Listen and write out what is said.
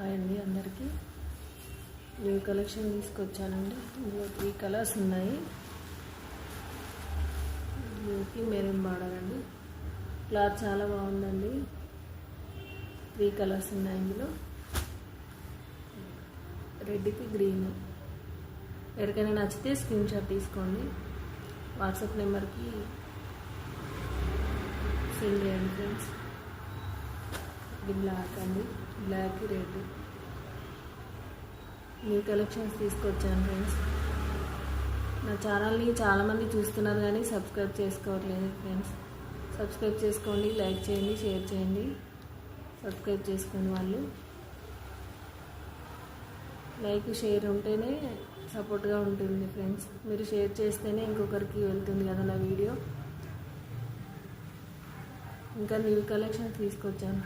Hi అండి అందరికీ. New collection తీసుకొచ్చానండి. ఇందులో 3 కలర్స్ ఉన్నాయి. బ్లూకి మెరూన్ బార్డర్ అండి. క్లాత్ చాలా బాగుందండి. 3 కలర్స్ ఉన్నాయి ఇందులో. రెడ్కి గ్రీన్. ఎవరికైనా నచ్చితే స్క్రీన్ షాట్ తీసుకోండి. వాట్సాప్ నెంబర్కి సెండ్ చేయండి ఫ్రెండ్స్. ఇది బ్లాక్ అండి, బ్లాక్ రెడ్. న్యూ కలెక్షన్స్ తీసుకొచ్చాను ఫ్రెండ్స్. నా ఛానల్ని చాలామంది చూస్తున్నారు కానీ సబ్స్క్రైబ్ చేసుకోవట్లేదు ఫ్రెండ్స్. సబ్స్క్రైబ్ చేసుకోండి, లైక్ చేయండి, షేర్ చేయండి. సబ్స్క్రైబ్ చేసుకోండి వాళ్ళు. లైక్ షేర్ ఉంటేనే సపోర్ట్గా ఉంటుంది ఫ్రెండ్స్. మీరు షేర్ చేస్తేనే ఇంకొకరికి వెళ్తుంది కదా నా వీడియో. ఇంకా న్యూ కలెక్షన్స్ తీసుకొచ్చాను.